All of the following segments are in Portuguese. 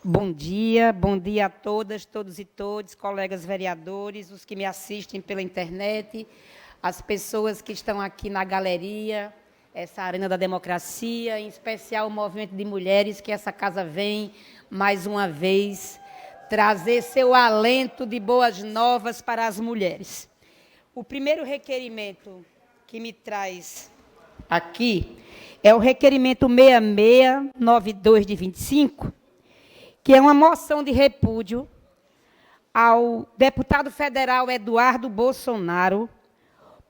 Bom dia a todas, todos e todos, colegas vereadores, os que me assistem pela internet, as pessoas que estão aqui na galeria, essa Arena da Democracia, em especial o movimento de mulheres, que essa casa vem, mais uma vez, trazer seu alento de boas novas para as mulheres. O primeiro requerimento que me traz aqui é o requerimento 6692 de 25, que é uma moção de repúdio ao deputado federal Eduardo Bolsonaro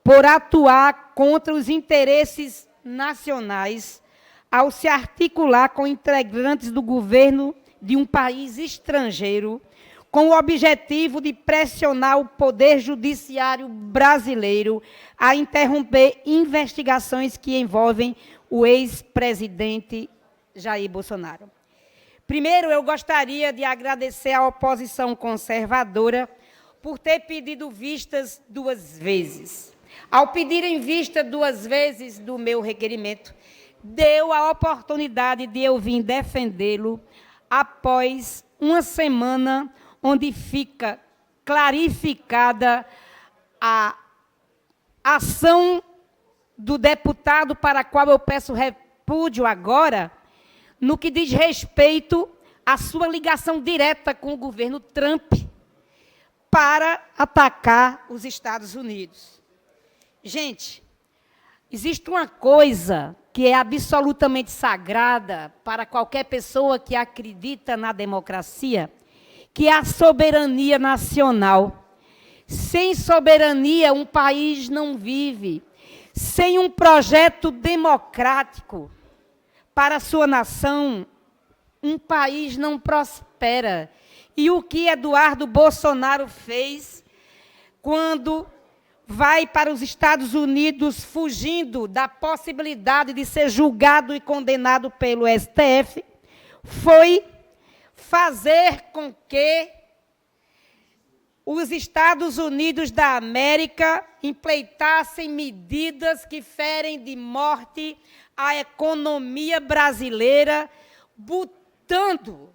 por atuar contra os interesses nacionais ao se articular com integrantes do governo de um país estrangeiro com o objetivo de pressionar o Poder Judiciário brasileiro a interromper investigações que envolvem o ex-presidente Jair Bolsonaro. Primeiro, eu gostaria de agradecer à oposição conservadora por ter pedido vistas 2 vezes. Ao pedirem vista 2 vezes do meu requerimento, deu a oportunidade de eu vir defendê-lo após uma semana onde fica clarificada a ação do deputado para a qual eu peço repúdio agora, no que diz respeito à sua ligação direta com o governo Trump para atacar os Estados Unidos. Gente, existe uma coisa que é absolutamente sagrada para qualquer pessoa que acredita na democracia, que é a soberania nacional. Sem soberania, um país não vive. Sem um projeto democrático para a sua nação, um país não prospera. E o que Eduardo Bolsonaro fez quando vai para os Estados Unidos fugindo da possibilidade de ser julgado e condenado pelo STF, foi fazer com que os Estados Unidos da América empleitassem medidas que ferem de morte a economia brasileira, botando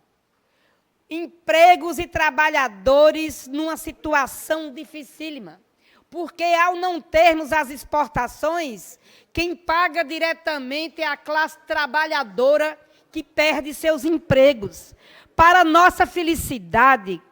empregos e trabalhadores numa situação dificílima. Porque, ao não termos as exportações, quem paga diretamente é a classe trabalhadora que perde seus empregos. Para nossa felicidade,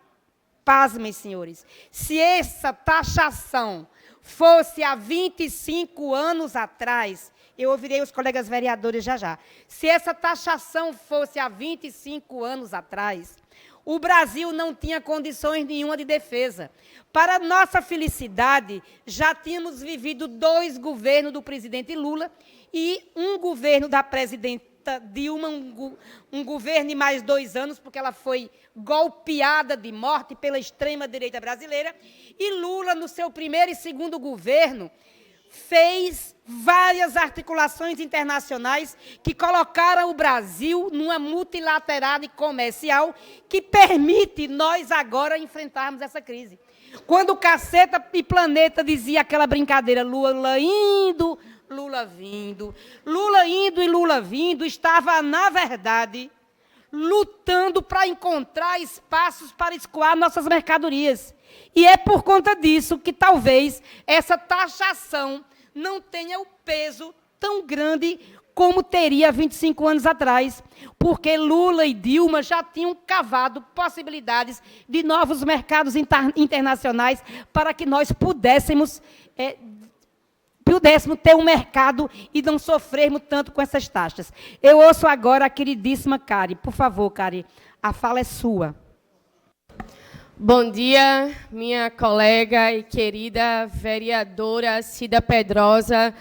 pasmem, senhores, se essa taxação fosse há 25 anos atrás, eu ouvirei os colegas vereadores já. Se essa taxação fosse há 25 anos atrás, o Brasil não tinha condições nenhuma de defesa. Para nossa felicidade, já tínhamos vivido 2 governos do presidente Lula e um governo da presidenta Dilma, um governo de mais 2 anos, porque ela foi golpeada de morte pela extrema-direita brasileira, e Lula, no seu primeiro e segundo governo, fez várias articulações internacionais que colocaram o Brasil numa multilateralidade comercial que permite nós agora enfrentarmos essa crise. Quando o Caceta e Planeta dizia aquela brincadeira, Lula indo, Lula vindo, Lula indo e Lula vindo, estava, na verdade, lutando para encontrar espaços para escoar nossas mercadorias. E é por conta disso que talvez essa taxação não tenha o peso tão grande como teria 25 anos atrás, porque Lula e Dilma já tinham cavado possibilidades de novos mercados internacionais para que nós pudéssemos ter um mercado e não sofrermos tanto com essas taxas. Eu ouço agora a queridíssima Kari. Por favor, Kari, a fala é sua. Bom dia, minha colega e querida vereadora Cida Pedrosa,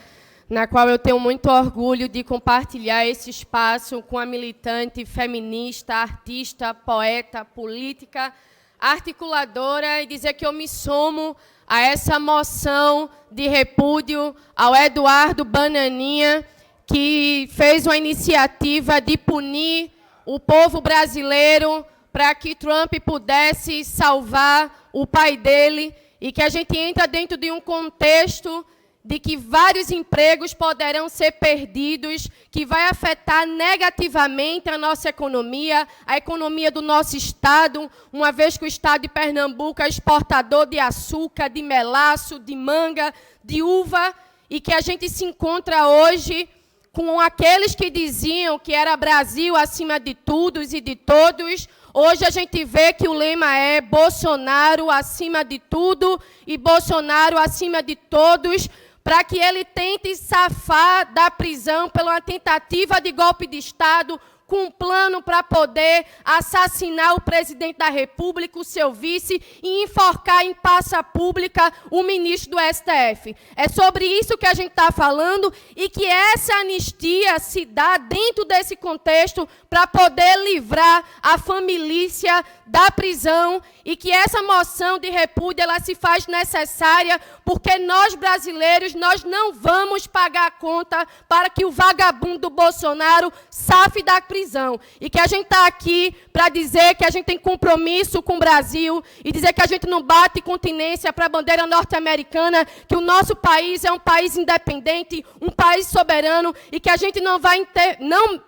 na qual eu tenho muito orgulho de compartilhar esse espaço com a militante feminista, artista, poeta, política, articuladora, e dizer que eu me somo a essa moção de repúdio ao Eduardo Bananinha, que fez uma iniciativa de punir o povo brasileiro para que Trump pudesse salvar o pai dele, e que a gente entra dentro de um contexto de que vários empregos poderão ser perdidos, que vai afetar negativamente a nossa economia, a economia do nosso estado, uma vez que o estado de Pernambuco é exportador de açúcar, de melaço, de manga, de uva, e que a gente se encontra hoje com aqueles que diziam que era Brasil acima de tudo e de todos. Hoje a gente vê que o lema é Bolsonaro acima de tudo e Bolsonaro acima de todos, para que ele tente safar da prisão pela tentativa de golpe de Estado, com um plano para poder assassinar o presidente da República, o seu vice, e enforcar em praça pública o ministro do STF. É sobre isso que a gente está falando, e que essa anistia se dá dentro desse contexto para poder livrar a família da prisão, e que essa moção de repúdio ela se faz necessária porque nós, brasileiros, nós não vamos pagar a conta para que o vagabundo Bolsonaro safe da prisão. E que a gente está aqui para dizer que a gente tem compromisso com o Brasil e dizer que a gente não bate continência para a bandeira norte-americana, que o nosso país é um país independente, um país soberano, e que a gente não vai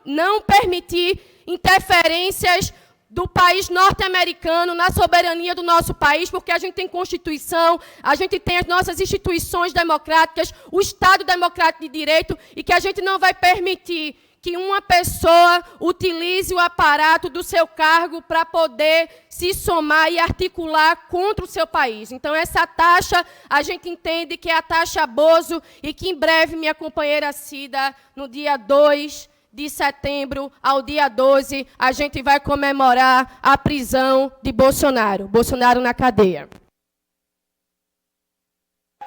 não permitir interferências do país norte-americano na soberania do nosso país, porque a gente tem Constituição, a gente tem as nossas instituições democráticas, o Estado democrático de direito, e que a gente não vai permitir que uma pessoa utilize o aparato do seu cargo para poder se somar e articular contra o seu país. Então, essa taxa, a gente entende que é a taxa Bozo, e que em breve minha companheira Cida, no dia 2 de setembro ao dia 12, a gente vai comemorar a prisão de Bolsonaro. Bolsonaro na cadeia.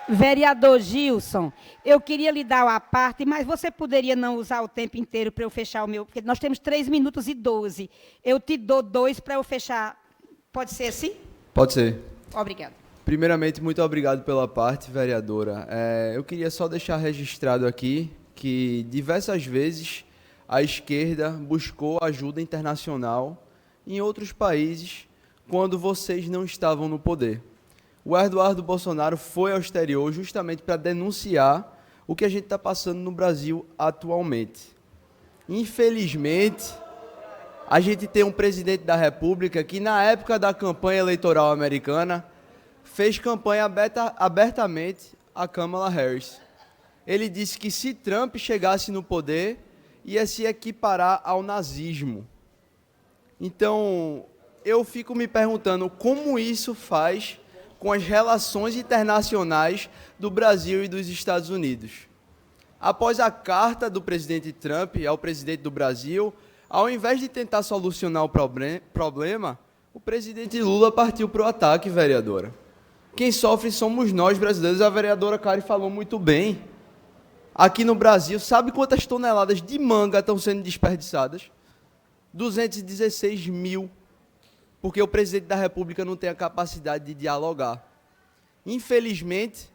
Vereador Gilson, eu queria lhe dar a parte, mas você poderia não usar o tempo inteiro para eu fechar o meu, porque nós temos 3 minutos e 12. Eu te dou 2 para eu fechar. Pode ser assim? Pode ser. Obrigada. Primeiramente, muito obrigado pela parte, vereadora. Eu queria só deixar registrado aqui que diversas vezes a esquerda buscou ajuda internacional em outros países quando vocês não estavam no poder. O Eduardo Bolsonaro foi ao exterior justamente para denunciar o que a gente está passando no Brasil atualmente. Infelizmente, a gente tem um presidente da República que, na época da campanha eleitoral americana, fez campanha abertamente a Kamala Harris. Ele disse que se Trump chegasse no poder, ia se equiparar ao nazismo. Então, eu fico me perguntando como isso faz com as relações internacionais do Brasil e dos Estados Unidos. Após a carta do presidente Trump ao presidente do Brasil, ao invés de tentar solucionar o problema, o presidente Lula partiu para o ataque, vereadora. Quem sofre somos nós, brasileiros. A vereadora Kari falou muito bem. Aqui no Brasil, sabe quantas toneladas de manga estão sendo desperdiçadas? 216 mil, porque o presidente da República não tem a capacidade de dialogar. Infelizmente,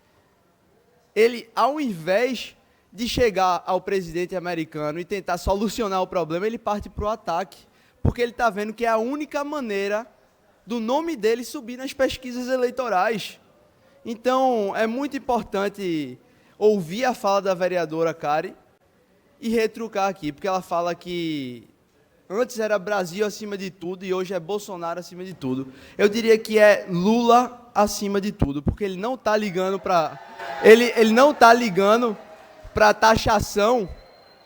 ele, ao invés de chegar ao presidente americano e tentar solucionar o problema, ele parte para o ataque, porque ele está vendo que é a única maneira do nome dele subir nas pesquisas eleitorais. Então, é muito importante ouvir a fala da vereadora Kari e retrucar aqui, porque ela fala que antes era Brasil acima de tudo e hoje é Bolsonaro acima de tudo. Eu diria que é Lula acima de tudo, porque ele não está ligando para ele não está ligando para a taxação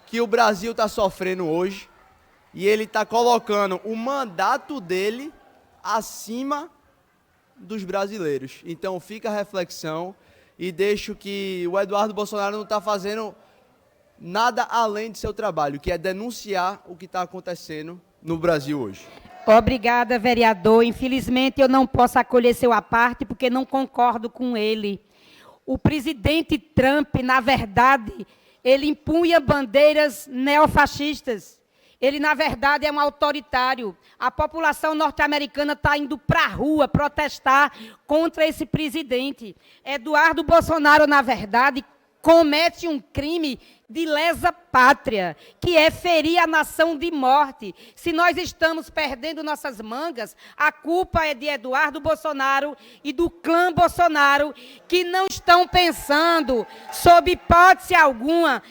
que o Brasil está sofrendo hoje, e ele está colocando o mandato dele acima dos brasileiros. Então fica a reflexão. E deixo que o Eduardo Bolsonaro não está fazendo nada além de seu trabalho, que é denunciar o que está acontecendo no Brasil hoje. Obrigada, vereador. Infelizmente, eu não posso acolher seu à parte, porque não concordo com ele. O presidente Trump, na verdade, ele impunha bandeiras neofascistas. Ele, na verdade, é um autoritário. A população norte-americana está indo para a rua protestar contra esse presidente. Eduardo Bolsonaro, na verdade, comete um crime de lesa pátria, que é ferir a nação de morte. Se nós estamos perdendo nossas mangas, a culpa é de Eduardo Bolsonaro e do clã Bolsonaro, que não estão pensando, sob hipótese alguma,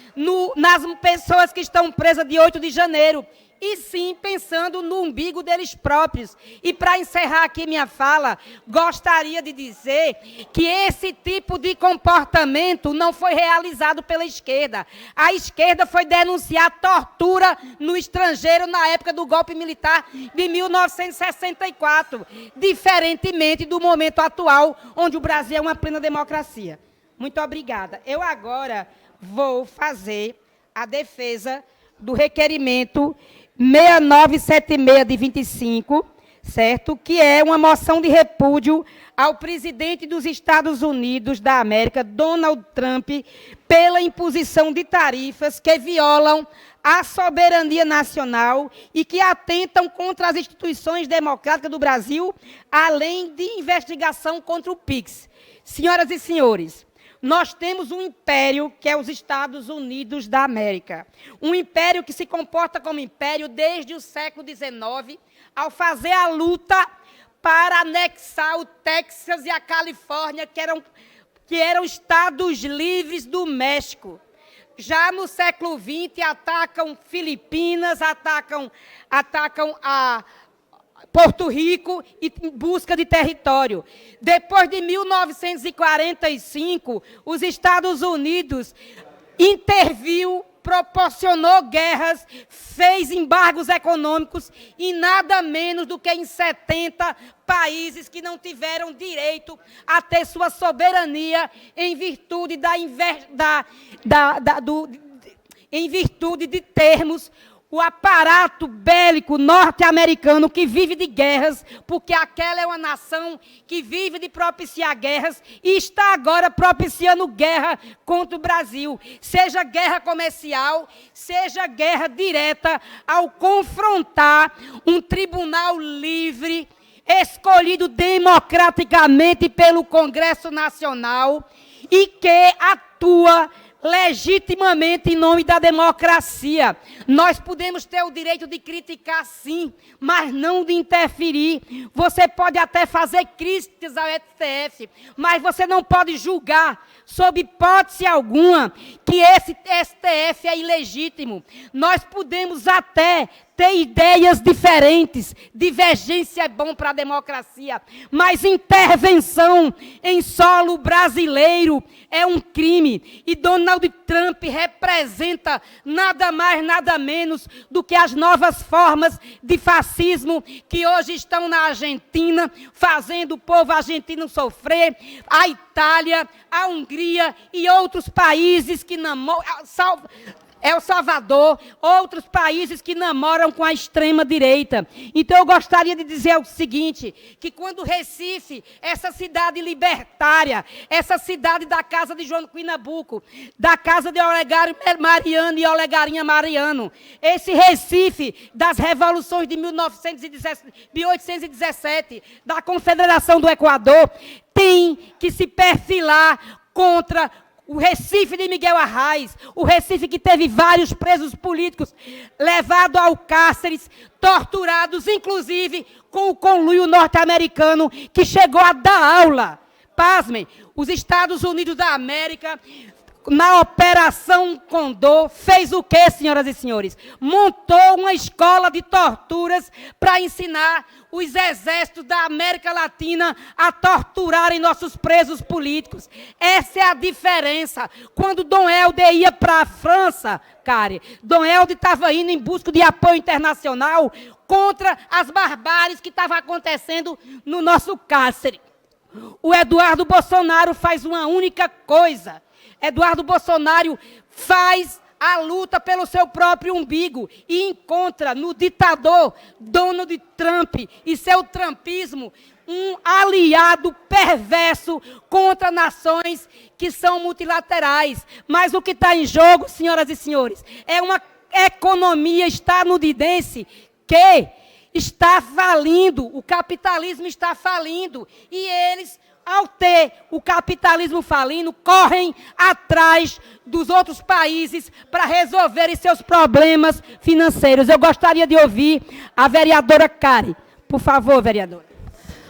nas pessoas que estão presas de 8 de janeiro, e sim pensando no umbigo deles próprios. E para encerrar aqui minha fala, gostaria de dizer que esse tipo de comportamento não foi realizado pela esquerda. A esquerda foi denunciar tortura no estrangeiro na época do golpe militar de 1964, diferentemente do momento atual, onde o Brasil é uma plena democracia. Muito obrigada. Eu agora vou fazer a defesa do requerimento 6976 de 25, certo? Que é uma moção de repúdio ao presidente dos Estados Unidos da América, Donald Trump, pela imposição de tarifas que violam a soberania nacional e que atentam contra as instituições democráticas do Brasil, além de investigação contra o PIX. Senhoras e senhores, nós temos um império que é os Estados Unidos da América. Um império que se comporta como império desde o século XIX, ao fazer a luta para anexar o Texas e a Califórnia, que eram estados livres do México. Já no século XX, atacam Filipinas, atacam a Porto Rico em busca de território. Depois de 1945, os Estados Unidos interviu, proporcionou guerras, fez embargos econômicos e nada menos do que em 70 países que não tiveram direito a ter sua soberania em virtude em virtude de termos o aparato bélico norte-americano que vive de guerras, porque aquela é uma nação que vive de propiciar guerras e está agora propiciando guerra contra o Brasil. Seja guerra comercial, seja guerra direta, ao confrontar um tribunal livre, escolhido democraticamente pelo Congresso Nacional e que atua legitimamente em nome da democracia. Nós podemos ter o direito de criticar, sim, mas não de interferir. Você pode até fazer críticas ao STF, mas você não pode julgar, sob hipótese alguma, que esse STF é ilegítimo. Nós podemos até ter ideias diferentes, divergência é bom para a democracia, mas intervenção em solo brasileiro é um crime. E Donald Trump representa nada mais, nada menos do que as novas formas de fascismo que hoje estão na Argentina, fazendo o povo argentino sofrer, a Itália, a Hungria e outros países que namoram, El Salvador, outros países que namoram com a extrema-direita. Então, eu gostaria de dizer o seguinte, que quando Recife, essa cidade libertária, essa cidade da casa de João Cunha Nabuco, da casa de Olegário Mariano e Olegarinha Mariano, esse Recife das revoluções de 1817, da Confederação do Equador, tem que se perfilar contra o Recife de Miguel Arraes, o Recife que teve vários presos políticos levados ao cárceres, torturados, inclusive com o conluio norte-americano, que chegou a dar aula. Pasmem, os Estados Unidos da América, na Operação Condor, fez o quê, senhoras e senhores? Montou uma escola de torturas para ensinar os exércitos da América Latina a torturarem nossos presos políticos. Essa é a diferença. Quando Dom Helder ia para a França, Kari, Dom Helder estava indo em busca de apoio internacional contra as barbáries que estavam acontecendo no nosso cárcere. O Eduardo Bolsonaro faz uma única coisa. Eduardo Bolsonaro faz a luta pelo seu próprio umbigo e encontra no ditador Donald Trump e seu trumpismo um aliado perverso contra nações que são multilaterais. Mas o que está em jogo, senhoras e senhores, é uma economia estadunidense que está falindo, o capitalismo está falindo, e eles ao ter o capitalismo falindo, correm atrás dos outros países para resolverem seus problemas financeiros. Eu gostaria de ouvir a vereadora Kari. Por favor, vereadora.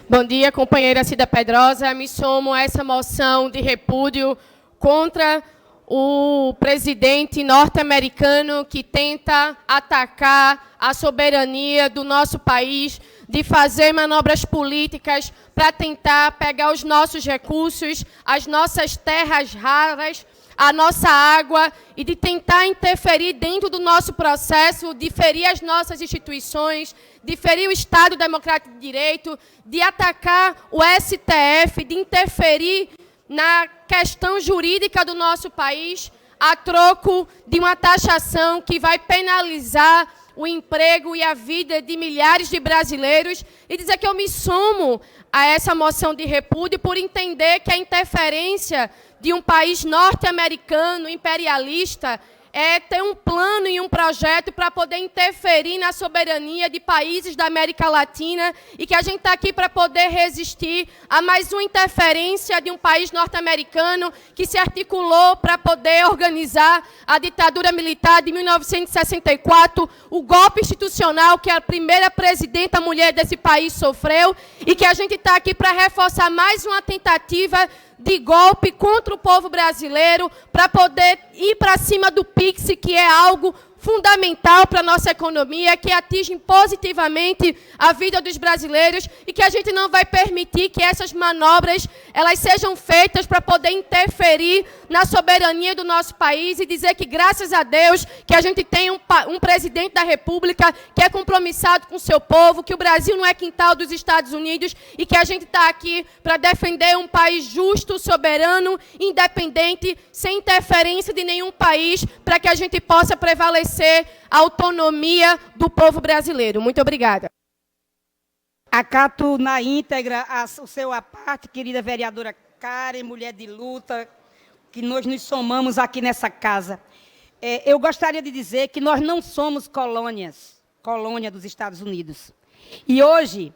Bom dia, companheira Cida Pedrosa. Me somo a essa moção de repúdio contra o presidente norte-americano que tenta atacar a soberania do nosso país, de fazer manobras políticas para tentar pegar os nossos recursos, as nossas terras raras, a nossa água, e de tentar interferir dentro do nosso processo, de ferir as nossas instituições, de ferir o Estado Democrático de Direito, de atacar o STF, de interferir na questão jurídica do nosso país, a troco de uma taxação que vai penalizar o emprego e a vida de milhares de brasileiros, e dizer que eu me somo a essa moção de repúdio por entender que a interferência de um país norte-americano, imperialista, é ter um plano e um projeto para poder interferir na soberania de países da América Latina, e que a gente está aqui para poder resistir a mais uma interferência de um país norte-americano que se articulou para poder organizar a ditadura militar de 1964, o golpe institucional que a primeira presidenta mulher desse país sofreu, e que a gente está aqui para reforçar mais uma tentativa de golpe contra o povo brasileiro, para poder ir para cima do PIX, que é algo fundamental para a nossa economia, que atinge positivamente a vida dos brasileiros, e que a gente não vai permitir que essas manobras elas sejam feitas para poder interferir na soberania do nosso país, e dizer que, graças a Deus, que a gente tem um presidente da República que é compromissado com o seu povo, que o Brasil não é quintal dos Estados Unidos, e que a gente está aqui para defender um país justo, soberano, independente, sem interferência de nenhum país, para que a gente possa prevalecer a autonomia do povo brasileiro. Muito obrigada. Acato na íntegra o seu à parte, querida vereadora Karen, mulher de luta, que nós nos somamos aqui nessa casa. Eu gostaria de dizer que nós não somos colônia dos Estados Unidos. E hoje,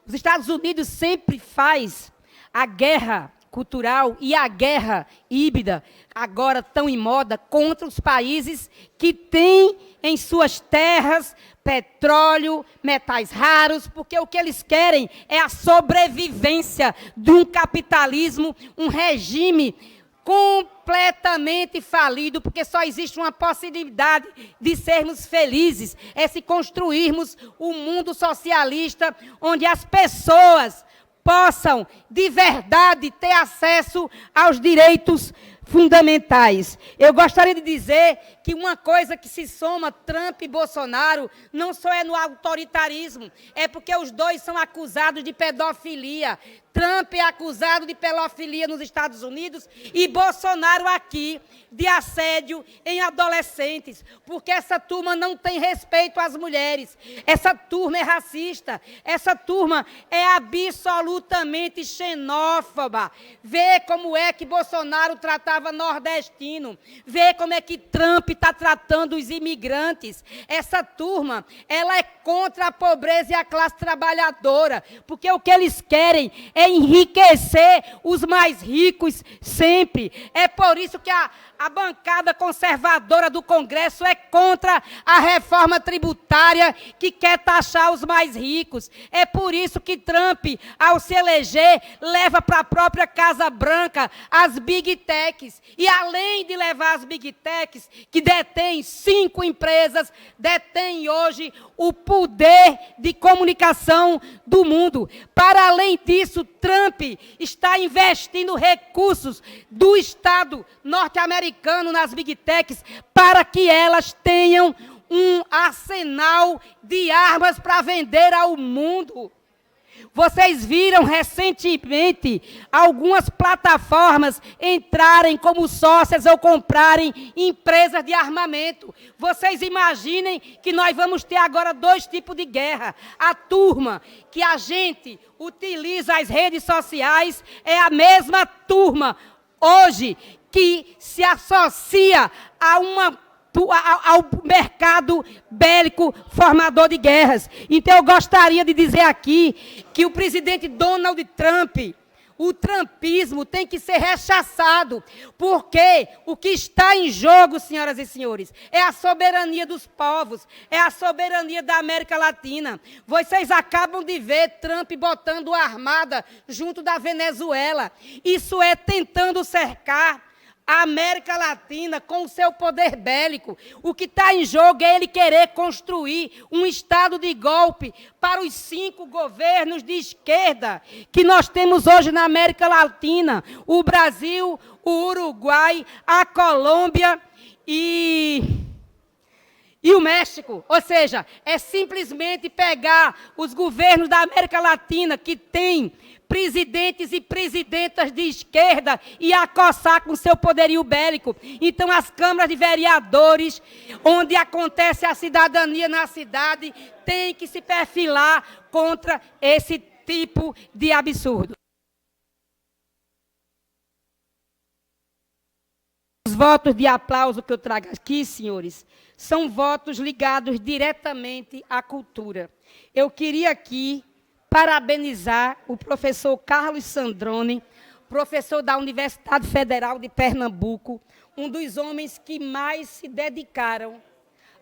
os Estados Unidos sempre faz a guerra cultural e a guerra híbrida, agora tão em moda, contra os países que têm em suas terras petróleo, metais raros, porque o que eles querem é a sobrevivência de um capitalismo, um regime completamente falido, porque só existe uma possibilidade de sermos felizes, é se construirmos um mundo socialista, onde as pessoas possam, de verdade, ter acesso aos direitos fundamentais. Eu gostaria de dizer que uma coisa que se soma Trump e Bolsonaro não só é no autoritarismo, é porque os dois são acusados de pedofilia. Trump é acusado de pedofilia nos Estados Unidos e Bolsonaro aqui de assédio em adolescentes, porque essa turma não tem respeito às mulheres, essa turma é racista, essa turma é absolutamente xenófoba. Vê como é que Bolsonaro tratava nordestino, vê como é que Trump está tratando os imigrantes. Essa turma, ela é contra a pobreza e a classe trabalhadora, porque o que eles querem é enriquecer os mais ricos sempre. É por isso que a bancada conservadora do Congresso é contra a reforma tributária que quer taxar os mais ricos. É por isso que Trump, ao se eleger, leva para a própria Casa Branca as Big Techs. E além de levar as Big Techs, que detêm 5 empresas, detêm hoje o poder de comunicação do mundo. Para além disso, Trump está investindo recursos do Estado norte-americano nas Big Techs para que elas tenham um arsenal de armas para vender ao mundo. Vocês viram recentemente algumas plataformas entrarem como sócias ou comprarem empresas de armamento. Vocês imaginem que nós vamos ter agora 2 tipos de guerra. A turma que a gente utiliza as redes sociais é a mesma turma hoje que se associa ao mercado bélico formador de guerras. Então, eu gostaria de dizer aqui que o presidente Donald Trump, O trumpismo tem que ser rechaçado, porque o que está em jogo, senhoras e senhores, é a soberania dos povos, é a soberania da América Latina. Vocês acabam de ver Trump botando a armada junto da Venezuela. Isso é tentando cercar a América Latina com o seu poder bélico. O que está em jogo é ele querer construir um estado de golpe para os 5 governos de esquerda que nós temos hoje na América Latina: o Brasil, o Uruguai, a Colômbia e o México. Ou seja, é simplesmente pegar os governos da América Latina que têm presidentes e presidentas de esquerda e acossar com seu poderio bélico. Então, as câmaras de vereadores, onde acontece a cidadania na cidade, têm que se perfilar contra esse tipo de absurdo. Os votos de aplauso que eu trago aqui, senhores, são votos ligados diretamente à cultura. Eu queria aqui parabenizar o professor Carlos Sandrone, professor da Universidade Federal de Pernambuco, um dos homens que mais se dedicaram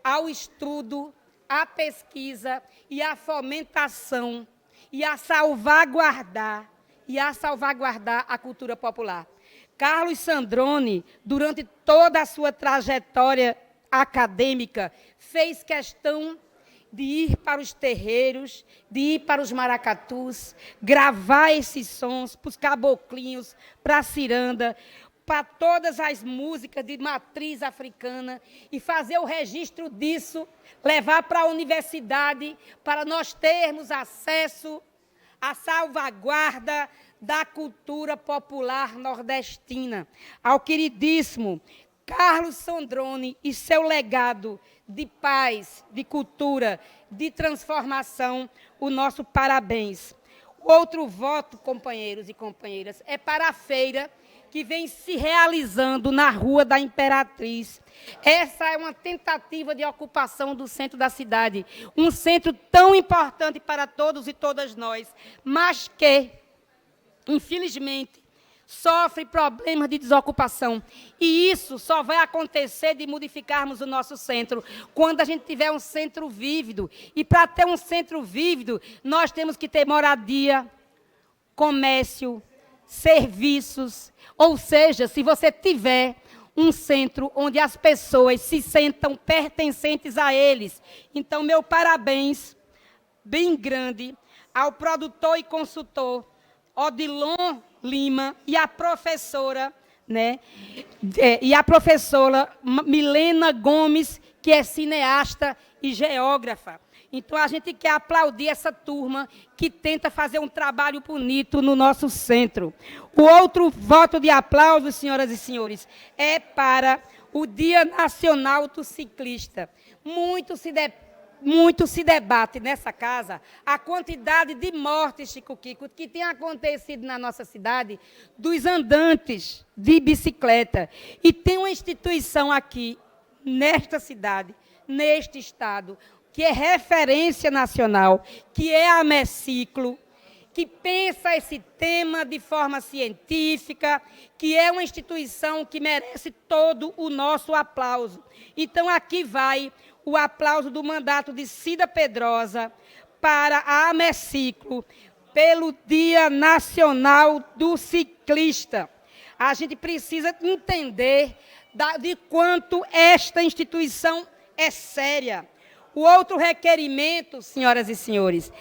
ao estudo, à pesquisa e à fomentação e a salvaguardar a cultura popular. Carlos Sandrone, durante toda a sua trajetória acadêmica, fez questão de ir para os terreiros, de ir para os maracatus, gravar esses sons para os caboclinhos, para a ciranda, para todas as músicas de matriz africana e fazer o registro disso, levar para a universidade para nós termos acesso à salvaguarda da cultura popular nordestina. Ao queridíssimo Carlos Sandrone e seu legado de paz, de cultura, de transformação, o nosso parabéns. O outro voto, companheiros e companheiras, é para a feira que vem se realizando na Rua da Imperatriz. Essa é uma tentativa de ocupação do centro da cidade, um centro tão importante para todos e todas nós, mas que, infelizmente, sofre problemas de desocupação. E isso só vai acontecer de modificarmos o nosso centro quando a gente tiver um centro vívido. E para ter um centro vívido, nós temos que ter moradia, comércio, serviços. Ou seja, se você tiver um centro onde as pessoas se sentam pertencentes a eles. Então, meu parabéns bem grande ao produtor e consultor Odilon Lima e a professora, Milena Gomes, que é cineasta e geógrafa. Então, a gente quer aplaudir essa turma que tenta fazer um trabalho bonito no nosso centro. O outro voto de aplauso, senhoras e senhores, é para o Dia Nacional do Ciclista. Muito se debate nessa casa a quantidade de mortes, Chico Kiko, que tem acontecido na nossa cidade dos andantes de bicicleta. E tem uma instituição aqui, nesta cidade, neste estado, que é referência nacional, que é a Ameciclo, que pensa esse tema de forma científica, que é uma instituição que merece todo o nosso aplauso. Então, aqui vai o aplauso do mandato de Cida Pedrosa para a Ameciclo, pelo Dia Nacional do Ciclista. A gente precisa entender de quanto esta instituição é séria. O outro requerimento, senhoras e senhores,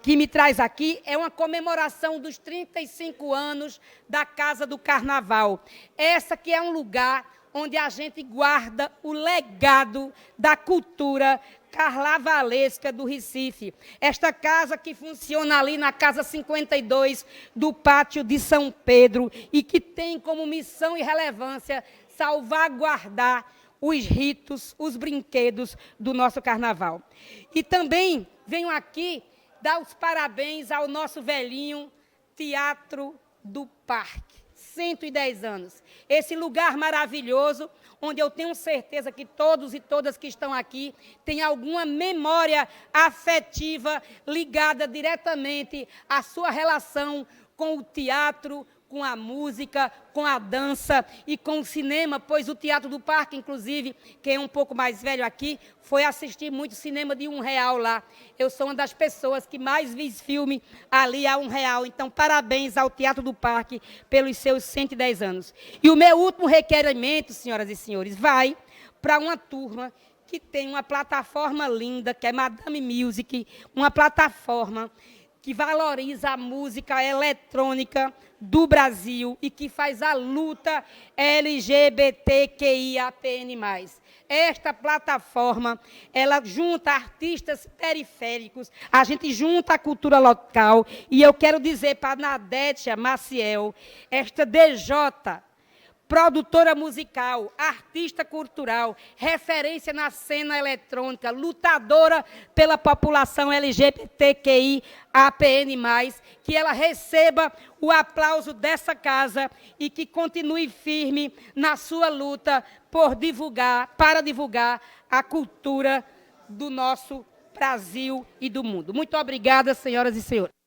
que me traz aqui é uma comemoração dos 35 anos da Casa do Carnaval. Essa que é um lugar onde a gente guarda o legado da cultura carnavalesca do Recife. Esta casa que funciona ali na Casa 52 do Pátio de São Pedro e que tem como missão e relevância salvaguardar os ritos, os brinquedos do nosso carnaval. E também venho aqui dar os parabéns ao nosso velhinho Teatro do Parque. 110 anos. Esse lugar maravilhoso, onde eu tenho certeza que todos e todas que estão aqui têm alguma memória afetiva ligada diretamente à sua relação com o teatro, com a música, com a dança e com o cinema, pois o Teatro do Parque, inclusive, quem é um pouco mais velho aqui, foi assistir muito cinema de R$1 lá. Eu sou uma das pessoas que mais vi filme ali a R$1. Então, parabéns ao Teatro do Parque pelos seus 110 anos. E o meu último requerimento, senhoras e senhores, vai para uma turma que tem uma plataforma linda, que é Madame Music, uma plataforma que valoriza a música eletrônica do Brasil e que faz a luta LGBTQIAPN+. Esta plataforma, ela junta artistas periféricos, a gente junta a cultura local, e eu quero dizer para a Nadétia Maciel, esta DJ, produtora musical, artista cultural, referência na cena eletrônica, lutadora pela população LGBTQIAPN+, que ela receba o aplauso dessa casa e que continue firme na sua luta para divulgar a cultura do nosso Brasil e do mundo. Muito obrigada, senhoras e senhores.